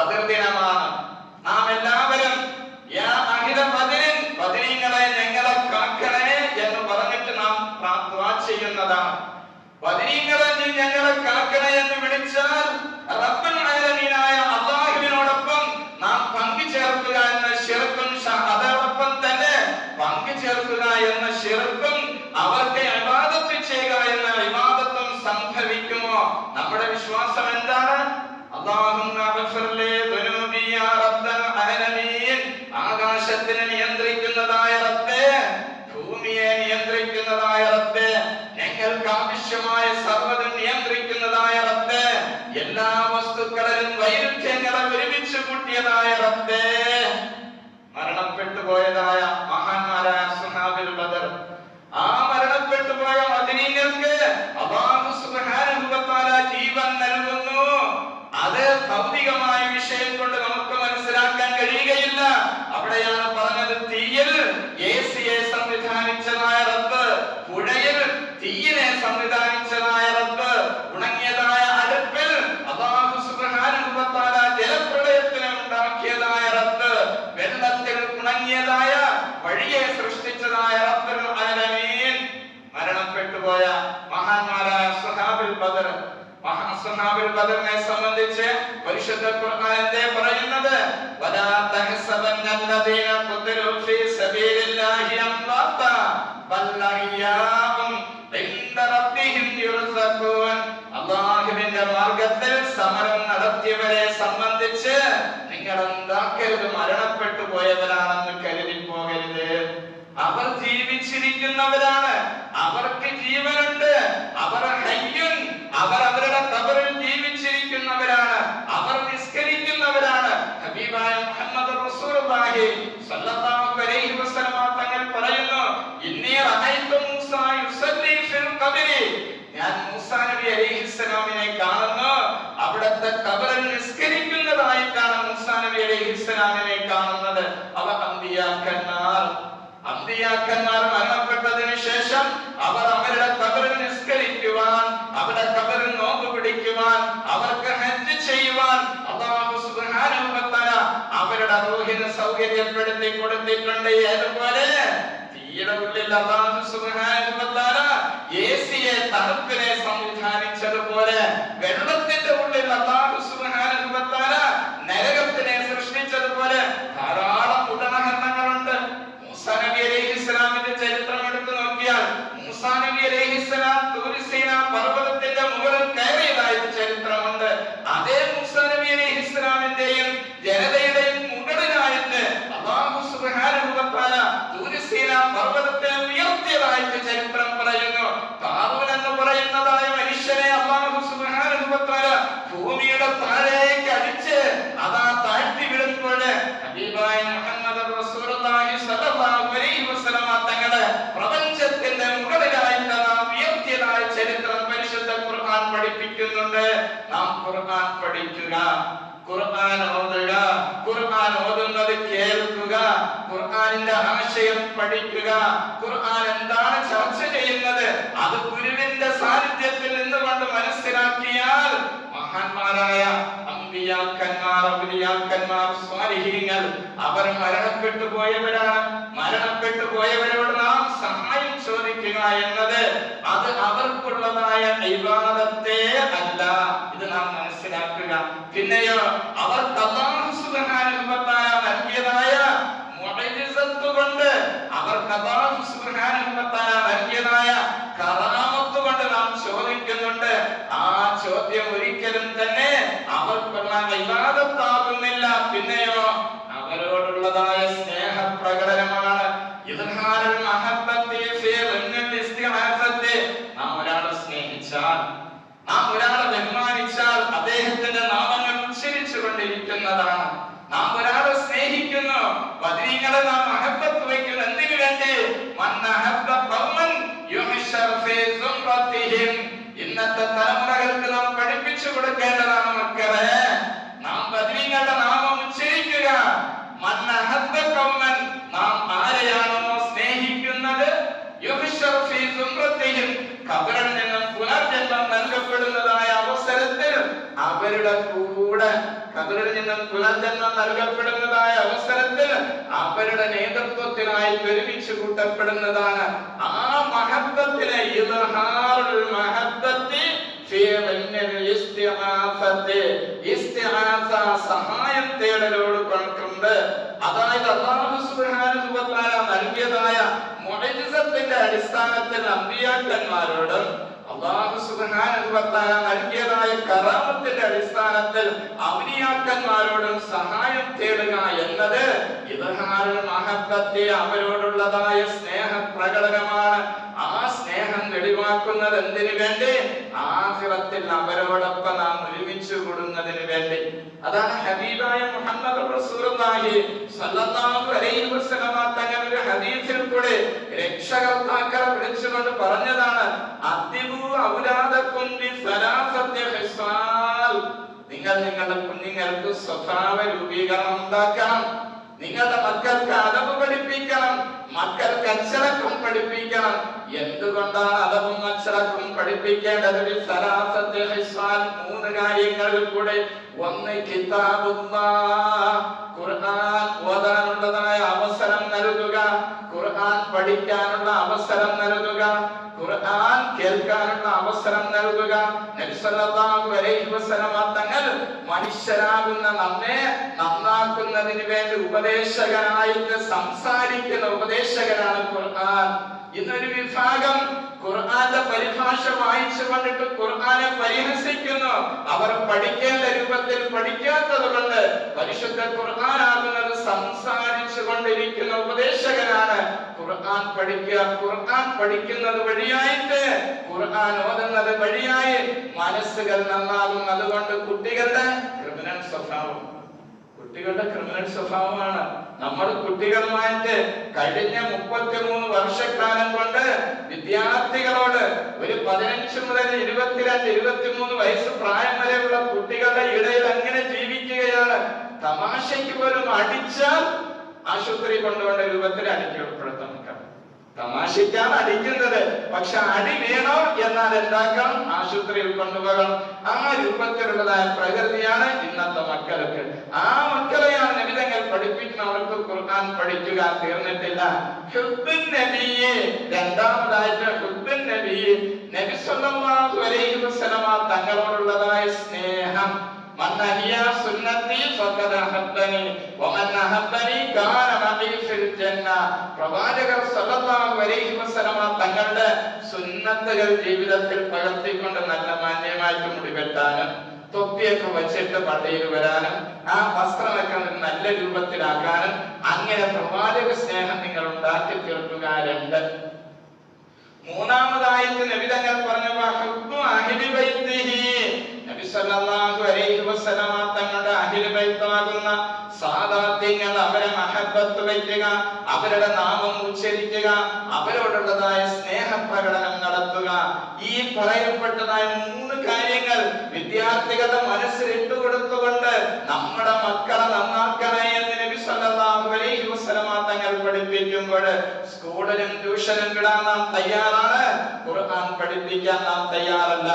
ബദർ ദിനമാണ്. നാം എല്ലാവരും ബദരീങ്ങളെ ഞങ്ങളെ കാക്കണേ എന്ന് പറഞ്ഞിട്ട് നാം ദുആ ചെയ്യുന്നതാണ്. ബദരീങ്ങളെ നീ ഞങ്ങളെ കാക്കണേ എന്ന് വിളിച്ചാൽ റബ്ബുൽ ആലമീനായ അല്ലാഹുവിനോടൊപ്പം നാം പങ്കുചേർക്കുക എന്ന ശിർക്കും, അതോടൊപ്പം തന്നെ പങ്കുചേർക്കുക എന്ന ശിർക്കും, അവർക്ക് ഇബാദത്ത് ചെയ്യുക എന്ന ഇബാദത്തും സംഭവിക്കുമോ? നമ്മുടെ വിശ്വാസം എന്താണ്? അല്ലാഹുമ്മ ഗ്ഫിർ ലി ദുനൂബി യാ റബ്ബൽ ആലമീൻ. ആകാശത്തിനെ നിയന്ത്രിക്കുന്നതായ റബ്ബേ, ഭൂമിയെ നിയന്ത്രിക്കുന്നതായ റബ്ബേ, ഞങ്ങൾക്ക് ആവശ്യമായ സർവ്വതും നിയന്ത്രിക്കുന്നതായ റബ്ബേ, എല്ലാ വസ്തുക്കളിലും വൈരുദ്ധ്യങ്ങളെ ഒരുമിച്ച് കൂട്ടിയതായ റബ്ബേ, മരണപ്പെട്ടു പോയതായ മഹാന്മാരായ അസ്ഹാബുൽ ബദർ, ആ മരണപ്പെട്ടു പോയ ബദരീങ്ങൾക്ക് അല്ലാഹു സുബ്ഹാനഹു വ തആല ജീവൻ നൽകുന്നു. അത് ഭൗതികമായ വിഷയം കൊണ്ട് നമുക്ക് മനസ്സിലാക്കാൻ കഴിയുകയില്ല. അവിടെയാണ് പറഞ്ഞത്, തീയിൽ എസിയെ സംവിധാനിച്ചതായ റബ്ബ്, പുഴയിൽ തീയിനെ സംവിധാനിച്ചതായ റബ്ബ്, ഉണങ്ങിയതായ അടുപ്പിൽ അല്ലാഹു സുബ്ഹാനഹു വ തആല ജലപ്രളയത്തിനെ ഉണ്ടാക്കിയതായ റബ്ബ്, വെള്ളത്തിൽ ഉണങ്ങിയതായ വഴിയെ സൃഷ്ടിച്ചതായ റബ്ബുൽ ആലമീൻ. മരണപ്പെട്ടു പോയ മഹാന്മാരായ അസ്ഹാബുൽ ബദർ, അസ്ഹാബുൽ ബദറിനെ സംബന്ധിച്ച് പരിശുദ്ധ ഖുർആൻ പറയുന്നത്, വലാ തഹ്സബന്നല്ലദീന ഖുതിലു ഫീ സബീലില്ലാഹി അംവാത ബൽ അഹ്യാഉൻ ഇൻദ റബ്ബിഹിം യുർസഖൂൻ. അല്ലാഹുവിന്റെ മാർഗ്ഗത്തിൽ സമരം നടത്തിയവരെ സംബന്ധിച്ച് നിങ്ങൾ എന്താക്കരുത്, മരണപ്പെട്ടു പോയവരാണെന്ന് കരുതി പോകരുത്. അവർ ജീവിച്ചിരിക്കുന്നവരാണ്, അവർക്ക് ജീവനുണ്ട്, അവർ ഹയ്യുൻ, അവർ അവരുടെ ഖബറിൽ ജീവിച്ചിരിക്കുന്നവരാണ്, അവർ നിസ്കരിക്കുന്നവരാണ്. ഹബീബായ മുഹമ്മദ് റസൂലുള്ളാഹി സ്വല്ലല്ലാഹു അലൈഹി വസല്ലം തങ്ങൾ പറയുന്നു, ഇന്നി റഅയ്തു മൂസ യുസല്ലി ഫിൽ ഖബരി. ഞാൻ മൂസാ നബി അലൈഹിസ്സലാമിനെ കാണുന്നു, അവിടുത്തെ ഖബറിൽ നിസ്കരിക്കുന്നതായിട്ടാണ് മൂസാ നബി അലൈഹിസ്സലാമിനെ കാണുന്നത്. അവ അമ്പിയാക്കന്മാർ മരണപ്പെട്ടതിന് ശേഷം അവർ അവരുടെ ഖബറിൽ നിസ്കരിക്കുവാൻ, അവരുടെ ഖബറിൽ നോമ്പ് പിടിക്കുവാൻ, അവർക്ക് ഹജ്ജ് ചെയ്യുവാൻ അല്ലാഹു സുബ്ഹാനഹു വ തആല അവരുടെ റൂഹിനെ സൗകര്യപ്പെടുത്തി കൊടുത്തിട്ടുണ്ട്. ഏതുപോലെ തീയുടെ ഉള്ളിൽ അല്ലാഹു സുബ്ഹാനഹു വ തആല എസിയെ തണുപ്പിനെ സംവിധാനിച്ചതുപോലെ, വെള്ളത്തിന്റെ ഉള്ളിൽ അല്ലാഹു സുബ്ഹാനഹു വ തആല നരകത്തിനെ സൃഷ്ടിച്ചതുപോലെ ധാരാളം ഉദാഹരണങ്ങളുണ്ട്. മൂസാ നബി അലൈഹിസ്സലാമിന്റെ ചരിത്രം എടുത്തു നോക്കിയാൽ, മൂസാ നബി അലൈഹിസ്സലാം തൂർ സീന പർവതത്തിന്റെ മുകളിൽ കയറിയതായ ചരിത്രമുണ്ട്. അതേ മൂസാ നബി അലൈഹിസ്സലാമിന്റെയും ജനതയുടെയും മുകളിലായിട്ട് അല്ലാഹു സുബ്ഹാനഹു വ തആല തൂർ സീന പർവതത്തെ ഉയർത്തിയതായിട്ട് ചരിത്രം പറയുന്നു. ഖാറൂൻ എന്ന് പറയുന്നതായ മനുഷ്യനെ അല്ലാഹു സുബ്ഹാനഹു വ തആല ഭൂമിയുടെ താഴേക്ക് അടിച്ച് അതാ താഴ്ത്തി വിടുമ്പോൾ ഹബീബായ മുഹമ്മദ് റസൂലുള്ളാഹി സ്വല്ലല്ലാഹു അലൈഹി വസല്ലം തങ്ങളുടെ പ്രപഞ്ചത്തിന്റെ മുകളിലായിട്ട് ഉയർത്തിയതായ ചരിത്രം പരിശുദ്ധ ഖുർആൻ പഠിപ്പിക്കുന്നുണ്ട്. നാം ഖുർആൻ പഠിക്കുക, ഖുർആൻ ഓതുക, ഖുർആൻ ഓതുന്നത് കേൾക്കുക, ഖുർആനിന്റെ ആശയം പഠിക്കുക, ഖുർആൻ എന്താണ് ചർച്ച ചെയ്യുന്നത് അത് ഗുരുവിന്റെ സാന്നിധ്യത്തിൽ നിന്നുകൊണ്ട് മനസ്സിലാക്കിയാൽ മഹാന്മാരായ അമ്പിയാക്കന്മാർ, ഔലിയാക്കന്മാർ, സ്വാലിഹീങ്ങൾ അവർ മരണപ്പെട്ടു പോയവരാണ്. മരണപ്പെട്ടു പോയവരോട് നാം സഹായം ചോദിക്കുക എന്നത് അത് അവർക്കുള്ളതായ ഇബാദത്തേ അല്ല. ഇത് നാം മനസ്സിലാക്കുക. പിന്നെയോ അവർക്ക് അല്ലാഹു സുബ്ഹാനഹു വ തആല നൽകിയതായ മുഅ്ജിസത്ത് കൊണ്ട്, അവർക്ക് അല്ലാഹു സുബ്ഹാനഹു വ തആല നൽകിയതായ കറാമത്ത് കൊണ്ട് നാം ചോദിക്കുന്നുണ്ട്. ആ ചോദ്യം ഒരിക്കലും തന്നെ അവർക്കുള്ള ഇബാദത്താകുന്നില്ല. പിന്നെയോ അവരോടുള്ളതായ സ്നേഹപ്രകടനമാണ്. ഇദ്ഹാറുൽ മഹബ്ബത്തി ഫീ ളിൽ ഇസ്തിഗാസത്തി. നാം ഒരാളെ സ്നേഹിച്ചാൽ, നാം ഒരാളെ ബഹുമാനിച്ചാൽ അദ്ദേഹത്തിന്റെ നാമങ്ങൾ ഉച്ചരിച്ചു കൊണ്ടിരിക്കുന്നതാണ്. നാം ഒരാളെ സ്നേഹിക്കുന്നു, ബദരീങ്ങളെ നാം മഹബ്ബത്ത് വയ്ക്കുന്നു. എന്തിനു വേണ്ടി? മന്നഹബ്ബ ഖൗമൻ യുഹ്ശർ ഫീ സുംറത്തിഹിം. ഇന്നത്തെ തലമുറകൾക്ക് നാം പഠിപ്പിച്ചു കൊടുക്കേണ്ടതാണ് മക്കളെ. നാം ബദരീങ്ങളുടെ നാമം ഉച്ചരിക്കുക. മന്നഹബ്ബ ഖൗമൻ, നാം ആരെയാണോ സ്നേഹിക്കുന്നത്, യുഹ്ശർ ഫീ സുംറത്തിഹിം, ഖബറിൽ നിന്നും പുനർജന്മം നൽകപ്പെടുന്നതായ അവസരത്തിൽ അവരുടെ കൂടെ ഖബറിൽ നിന്നും പുനർജന്മം നൽകപ്പെടുന്നതായ അവസരത്തിൽ അവരുടെ നേതൃത്വത്തിനായി ഒരുമിച്ച് കൂട്ടപ്പെടുന്നതാണ്. ആ മഹബ്ബത്തിനെ ഇദ്ഹാറുൽ മഹബ്ബത്തി ഫീ മിന്നൽ ഇസ്തിആഫത്തി, ഇസ്തിആഫ സഹായം തേടലോട് കൊണ്ട്, അതായത് അല്ലാഹു സുബ്ഹാനഹു വ തആല നൽകിയതായ മുഅ്ജിസത്തിന്റെ അടിസ്ഥാനത്തിൽ അമ്പിയാക്കന്മാരോടും അല്ലാഹു സുബ്ഹാനഹു വ തആല നൽകിയതായ കറാമത്തിന്റെ അടിസ്ഥാനത്തിൽ ഔലിയാക്കന്മാരോടും സഹായം തേടുക എന്നത് ഇദ്ഹാറുൽ മഹബ്ബത്തി, അവരോടുള്ളതായ സ്നേഹ പ്രകടനമാണ്. ആ സ്നേഹം വെളിവാക്കുന്നത് എന്തിനു വേണ്ടി? ആഖിറത്തിൽ അവരോടൊപ്പം നാം ഒരുമിച്ച് കൂടുന്നതിന് വേണ്ടി. അതാണ് ഹബീബായ മുഹമ്മദ് റസൂലുള്ളാഹി സ്വല്ലല്ലാഹു അലൈഹി വസല്ലം തങ്ങൾ ഒരു ഹദീസിൽ കൂടെ രക്ഷകർത്താക്കളെ വിളിച്ചുകൊണ്ട് പറഞ്ഞതാണ്, അദ്ദിബു ഔലാദക്കും ബി സലാസത്തി ഖിസാൽ. നിങ്ങൾ നിങ്ങളുടെ കുഞ്ഞുങ്ങൾക്ക് സ്വഭാവ രൂപീകരണം ഉണ്ടാക്കണം. നിങ്ങളുടെ മക്കൾക്ക് അദബ് പഠിപ്പിക്കണം, മക്കൾക്ക് അച്ചടക്കം പഠിപ്പിക്കണം. എന്തുകൊണ്ടാണ് അദബും അച്ചടക്കം പഠിപ്പിക്കേണ്ടത്? സലാസത്തെ ഹിസ്വാൻ, 3 കാര്യങ്ങളിൽ കൂടെ. ഒന്ന്, കിതാബുല്ലാഹ്, ഖുർആൻ ഓതാനുള്ളതായ അവസരം നൽകുക, ഖുർആൻ പഠിക്കാനുള്ള അവസരം നൽകുക, ഖുർആൻ കേൾക്കാനുള്ള അവസരം നൽകുക. നബി സല്ലല്ലാഹു അലൈഹി വസല്ലം തങ്ങൾ മനുഷ്യരാകുന്ന നമ്മെ നന്നാക്കുന്നതിന് വേണ്ടി ഉപദേശകനായിട്ട് സംസാരിക്കുന്ന ഉപദേശകനാണ് ഖുർആൻ. ഇന്നൊരു വിഭാഗം ഖുർആന്റെ പരിഭാഷ വായിച്ചു കൊണ്ടിട്ട് ഖുർആനെ പരിഹസിക്കുന്നു. അവർ പഠിക്കേണ്ട രൂപത്തിൽ പഠിക്കാത്തത് കൊണ്ട് പരിശുദ്ധ ഖുർആനാകുന്നത് സംസാരിച്ചു കൊണ്ടിരിക്കുന്ന ഉപദേശകനാണ്. ഖുർആൻ പഠിക്കുക, ഖുർആൻ പഠിക്കുന്നത് വഴിയായിട്ട്, ഖുർആൻ ഓതുന്നത് വഴിയായി മനസ്സുകൾ നന്നാകും. അതുകൊണ്ട് കുട്ടികളുടെ ക്രിമിനൽ സ്വഭാവമാണ്. നമ്മൾ കുട്ടികളുമായിട്ട് കഴിഞ്ഞ 33 വർഷക്കാലം കൊണ്ട് വിദ്യാർത്ഥികളോട് ഒരു 15 മുതൽ 22, 23 വയസ്സ് പ്രായം വരെയുള്ള കുട്ടികളുടെ ഇടയിൽ അങ്ങനെ ജീവിക്കുകയാണ്. തമാശയ്ക്ക് പോലും അടിച്ചാൽ ആശുപത്രി കൊണ്ടുപോകേണ്ട രൂപത്തിൽ അടിക്കപ്പെടുത്താൻ നോക്കാം. തമാശയ്ക്കാണ് അടിക്കുന്നത്, പക്ഷെ അടി വേണോ എന്നാൽ എന്താക്കണം? ആശുപത്രിയിൽ കൊണ്ടുപോകണം. ആ രൂപത്തിലുള്ളതായ പ്രകൃതിയാണ് ഇന്നത്തെ മക്കൾക്ക്. ആ മക്കളെയാണ് നബി തങ്ങൾ പഠിപ്പിക്കുന്ന. അവർക്ക് ഖുർആൻ പഠിക്കുക തീർന്നിട്ടില്ല. ഹുബ്ബുൻ നബിയെ, രണ്ടാമതായിട്ട് ഹുബ്ബുൻ നബിയെ, നബി സല്ലല്ലാഹു അലൈഹി വസല്ലം തങ്ങളോടുള്ളതായ സ്നേഹം. من أحيا سنتي فقد أحبني ومن أحبني كان معي في الجنة. പ്രവാചകർ സല്ലല്ലാഹു അലൈഹി വസല്ലം തങ്ങളുടെ സുന്നത്തുകൾ ജീവിതത്തിൽ പകർത്തിക്കൊണ്ട് നല്ല മാന്യമായിട്ട് മുടിവെട്ടാനും തൊപ്പിയൊക്കെ വെച്ചിട്ട് പള്ളിയിൽ വരാനും ആ വസ്ത്രമൊക്കെ നല്ല രൂപത്തിലാക്കാനും അങ്ങനെ പ്രവാചക സ്നേഹം നിങ്ങൾ ഉണ്ടാക്കി തീർക്കുക. 2. മൂന്നാമതായിട്ട് നബി തങ്ങൾ പറഞ്ഞു, വഹബ്ബു അഹ്ലി ബൈത്തിഹി. നബി സല്ലല്ലാഹു അലൈഹി വസല്ലം തങ്ങളുടെ അഹ്ലി ബൈത്താകുന്ന സാദാത്യങ്ങൾ അവരെ മഹബ്ബത്ത് വയ്ക്കുക, അവരുടെ നാമം ഉച്ചരിക്കുക, അവരോടുള്ളതായ സ്നേഹപ്രകടനം നടത്തുക. ഈ പറയപ്പെട്ടതായ 3 കാര്യങ്ങൾ വിദ്യാർത്ഥികളുടെ മനസ്സിൽ ഇട്ടുകൊടുത്തുകൊണ്ട് നമ്മുടെ മക്കളെ നന്നാക്കണേ എന്ന് നബി സല്ലല്ലാഹു അലൈഹി വസല്ലം തങ്ങൾ പഠിപ്പിക്കുമ്പോൾ സ്കൂളിലും ട്യൂഷനും വിടാൻ നാം തയ്യാറാണ്, ഖുർആൻ പഠിപ്പിക്കാൻ നാം തയ്യാറല്ല.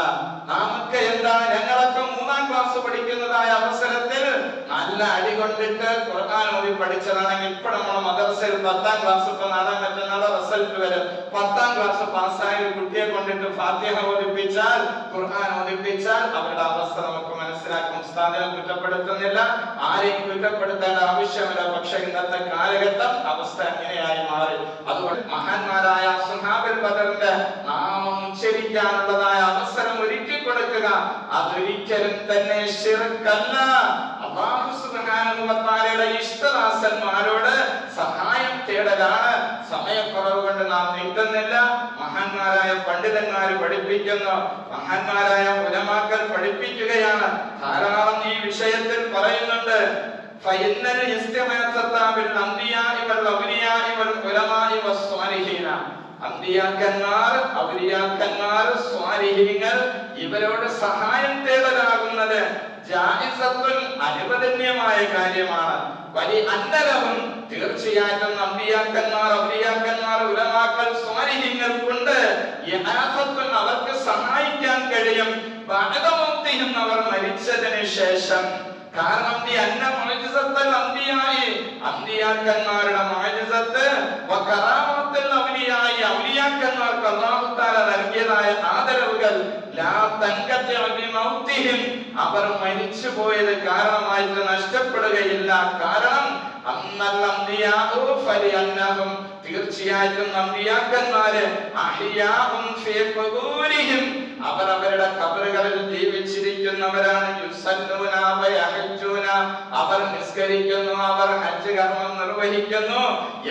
നമുക്ക് എന്താണ്? ഞങ്ങളൊക്കെ 3ാം ക്ലാസ് പഠിക്കുന്നതായ അവസരത്തിൽ നല്ല അടി കൊണ്ടിട്ട് ഖുർആൻ ഓതി പഠിച്ചതാണെങ്കിൽ ഇപ്പൊ നമ്മുടെ മദ്രസയിൽ 10ാം ക്ലാസ് ഇപ്പൊ നാളെ മറ്റന്നാളെ റിസൾട്ട് വരും. 10ാം ക്ലാസ് പാസ്സായ ഒരു കുട്ടിയെ കൊണ്ടിട്ട് ഫാത്തിഹ ഓതിപ്പിച്ചാൽ, ഖുർആൻ ഓതിപ്പിച്ചാൽ അവരുടെ അവസ്ഥ നമുക്ക് മനസ്സിലാക്കും. ഉസ്താദിനെ കുറ്റപ്പെടുത്തുന്നില്ല, ആരെയും കുറ്റപ്പെടുത്തേണ്ട ആവശ്യമില്ല. പക്ഷെ ഇന്നത്തെ കാലഘട്ടം അവസ്ഥ എങ്ങനെയായി മാറി. അതുകൊണ്ട് മഹാന്മാരായ അസ്ഹാബുൽ ബദറിന്റെ നാമം ഉച്ചരിക്കാനുള്ളതായ അവസരം ഒരുക്കി കൊടുക്കുക. അതൊരിക്കലും തന്നെ ശിർക്കല്ല. അല്ലാഹു സുബ്ഹാനഹു വ തആലയുടെ ഇഷ്ടദാസന്മാരോട് സഹായം തേടലാണ്. സമയക്കുറവ് കൊണ്ട് നാം നീട്ടുന്നില്ല. മഹാന്മാരായ പണ്ഡിതന്മാർ പഠിപ്പിക്കുന്നു, മഹാന്മാരായ ഉലമാക്കൾ പഠിപ്പിക്കുകയാണ്. ധാരാളം ഈ വിഷയത്തിൽ പറയുന്നുണ്ട്. ഫഇന്നൽ ഇസ്തിഗാസത ബിൽ അംബിയാഇ വൽ ഔലിയാഇ വൽ ഉലമാഇ വസ്സാലിഹീന. അമ്പിയാക്കന്മാർ, ഔലിയാക്കന്മാർ, സ്വാലിഹീങ്ങൾ ഇവരോട് സഹായം തേടലാകുന്നത് ജായിസത്തുൻ അനുവദനീയമായ കാര്യമാണ്. വലി അന്നലഹും തീർച്ചയായിട്ടും അമ്പിയാക്കന്മാർ, ഔലിയാക്കന്മാർ, ഉലമാക്കൾ, സ്വാലിഹീങ്ങൾ കൊണ്ട് യനാഫത്തുൻ അവർക്ക് സഹായിക്കാൻ കഴിയും. ബഅദ മൗതിഹിം അവർ മരിച്ചതിന് ശേഷം. കാരണം നീ അന്ന മുഅ്ജിസത്തുൽ അംബിയായി, അംബിയാക്കന്മാരുടെ മുഅ്ജിസത്ത് വകറാമത്തുൽ ഔലിയായി, ഔലിയാക്കന്മാർക്ക് അല്ലാഹു തആല നൽകിയതായ ആദരവുകൾ ലാ തൻഖതിഉ ബിമൗതിഹിം, അവർ മരിച്ചു പോയത് കാരണമായിട്ട് നഷ്ടപ്പെടുകയില്ല. കാരണം അന്നൽ അംബിയാഉ ഫലിഅന്നഹും, തീർച്ചയായിട്ടും അംബിയാക്കന്മാര് അഹ്യാഉൻ ഫീ ഖുബൂരിഹിം, അവർ അവരുടെ ഖബറുകളിൽ ജീവിച്ചിരിക്കുന്നവരാണ്. യുസല്ലൂന വയഹജ്ജൂന, അവർ നിസ്കരിക്കുന്നു, അവർ ഹജ്ജ് കർമ്മം നിർവഹിക്കുന്നു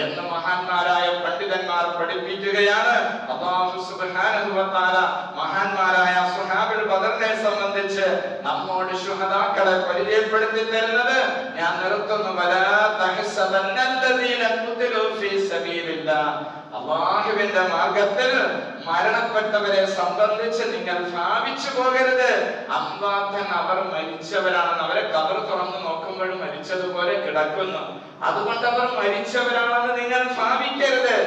എന്ന് മഹാന്മാരായ പണ്ഡിതന്മാർ പഠിപ്പിക്കുകയാണ്. അല്ലാഹു സുബ്ഹാനഹു വ തആല മഹാന്മാരായ സ്വഹാബുൽ ബദറിനെ സംബന്ധിച്ച് നമ്മോട് ശുഹദാക്കളെ പരിചയപ്പെടുത്തി തരുന്നത് ഞാൻ നിർത്തുന്നു. വലാ തഹ്സബന്നല്ലദീന ഖുതിലു ഫീ സബീലില്ലാഹ്, അല്ലാഹുവിന്റെ മാർഗ്ഗത്തിൽ മരണപ്പെട്ടവരെ സംബന്ധിച്ച് നിങ്ങൾ ഭാവിച്ചു പോകരുത്. അംവാത്തൻ, അവർ മരിച്ചവരാണെന്ന്, അവരെ ഖബർ തുറന്നു നോക്കുമ്പോൾ മരിച്ചതുപോലെ കിടക്കുന്നു, അതുകൊണ്ട് അവർ മരിച്ചവരാണെന്ന് നിങ്ങൾ ഭാവിക്കരുത്.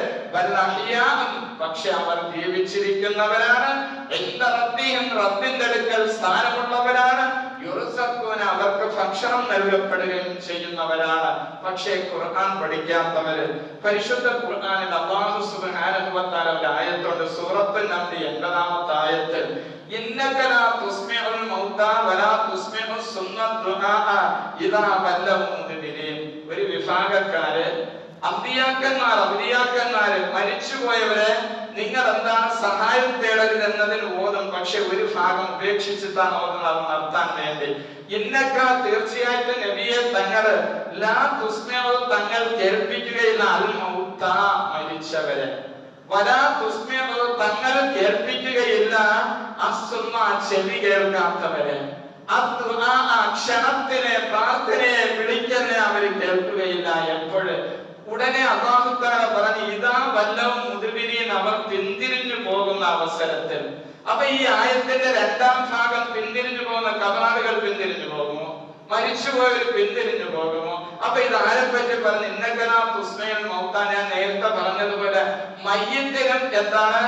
പക്ഷെ അവർ ജീവിച്ചിരിക്കുന്നവരാണ്. റബ്ബിന്റെ അടുക്കൽ സ്ഥാനമുള്ളവരാണ്. അവർക്ക് ഭക്ഷണം നൽകപ്പെടുകയും ചെയ്യുന്നവരാണ്. പക്ഷേ ഖുർആൻ പഠിക്കാത്തവര്, പരിശുദ്ധ ഖുർആനിൽ അല്ലാഹു സുബ്ഹാനഹു വ തആല ഒരു ആയത്തുണ്ട്, സൂറത്തുൻ നംൽ 80-ാമത്തെ ആയത്ത്, ഇന്നക ലാ തുസ്മിഉൽ മൗതാ വലാ തുസ്മിഉ സുന്നത്ത് ദുആ ഇദാ വല്ലൗ മുദ്ബിരീൻ. ഒരു വിഭാഗക്കാര്, അമ്പിയാക്കന്മാര് മരിച്ചുപോയവരെ നിങ്ങൾ എന്താണ് സഹായം തേടരുത് എന്നതിന് ഓതും, പക്ഷെ ഒരു ഭാഗം ഉപേക്ഷിച്ചിട്ടാണ് ഓതുന്നത് നടത്താൻ വേണ്ടി. ഇന്നക്ക, തീർച്ചയായിട്ടും നബിയെ തങ്ങൾ ലാ തുസ്മിഉ, തങ്ങൾ കേൾപ്പിക്കുകയില്ല, അൽ മൗതാ, മരിച്ചവരെ, വലാ തുസ്മിഉ, തങ്ങൾ കേൾപ്പിക്കുകയില്ല, അസ്സുമ്മ, ചെവി കേൾക്കാത്തവരെ, അദ്ദുആ, ക്ഷണത്തിനെ, പ്രാർത്ഥനയെ, വിളിക്കലിനെ അവർ കേൾക്കുകയില്ല. എപ്പോഴും ഉടനെ അല്ലാഹു തആല പറഞ്ഞു, ഇദാ വല്ലൗ മുദ്ബിരീൻ, അവർ പിന്തിരിഞ്ഞു പോകുന്ന അവസരത്തിൽ. അപ്പൊ ഈ ആയത്തിന്റെ രണ്ടാം ഭാഗം, പിന്തിരിഞ്ഞു പോകുന്ന കബറാളികൾ പിന്തിരിഞ്ഞു പോകുമോ, മരിച്ചുപോയവർ പിന്തിരിഞ്ഞു പോകുമോ? അപ്പൊ ഇത് ആരെപ്പറ്റി പറഞ്ഞു? ഇന്നക ലാ തുസ്മിഉൽ മൗതാ, ഞാൻ നേരത്തെ പറഞ്ഞതുപോലെ മയ്യിത്തിനും എന്താണ്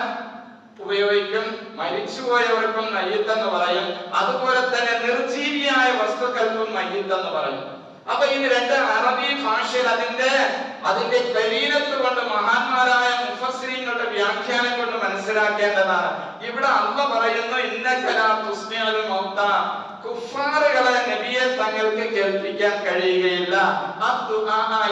ഉപയോഗിക്കും, മരിച്ചുപോയവർക്കും മയ്യിത്ത് എന്ന് പറയും, അതുപോലെ തന്നെ നിർജീവിയായ വസ്തുക്കൾക്കും മയ്യിത്ത് എന്ന് പറയും. അപ്പൊ ഇത് രണ്ട് അറബി ഭാഷയിൽ അതിന്റെ കരീനത്ത് കൊണ്ട് മഹാന്മാരായ മുഫസ്സിരീങ്ങളുടെ വ്യാഖ്യാനം കൊണ്ട് മനസ്സിലാക്കേണ്ടതാണ്. ഇവിടെ അല്ലാഹ് പറയുന്നു, ഇന്നക ലാ തുസ്മിഉൽ മൗതാ, കുഫാറുകളെ നബിയെ തങ്ങൾക്ക് കേൾപ്പിക്കാൻ കഴിയുകയില്ല.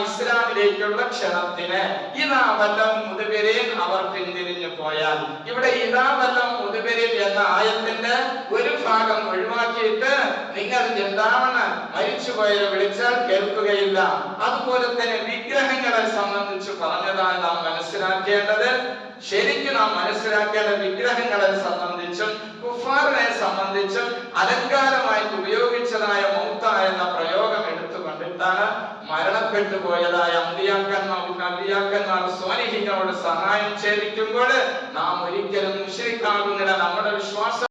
ഇസ്ലാമിലേക്കുള്ള ക്ഷണത്തിന്, ഇദാ വല്ലൗ മുദ്ബിരീൻ, അവർ പിന്തിരിഞ്ഞു പോയാൽ. ഇവിടെ ഇദാ വല്ലൗ മുദ്ബിരീൻ എന്ന ആയത്തിന്റെ ഒരു ഭാഗം ഒഴിവാക്കിയിട്ട് നിങ്ങൾ എന്താണ് മരിച്ചുപോയവരെ വിളിച്ചാൽ കേൾക്കുകയില്ല. അതുപോലെ തന്നെ വിഗ്രഹങ്ങളെ സംബന്ധിച്ച് പറഞ്ഞതാണ് നാം മനസ്സിലാക്കേണ്ടത്. ശരിക്കും നാം മനസ്സിലാക്കേണ്ട വിഗ്രഹങ്ങളെ സംബന്ധിച്ചും കുഫാറിനെ സംബന്ധിച്ചും അലങ്കാരമായിട്ട് ഉപയോഗിച്ചതായ മൗത എന്ന പ്രയോഗം എടുത്തുകൊണ്ടിട്ടാണ് മരണപ്പെട്ടു പോയതായ അമ്പിയാക്കന്മാർ സ്വാലിഹീങ്ങളോട് സഹായം ചോദിക്കുമ്പോൾ നാം ഒരിക്കലും മുശ്രിക്കാകുന്നില്ല. നമ്മുടെ വിശ്വാസം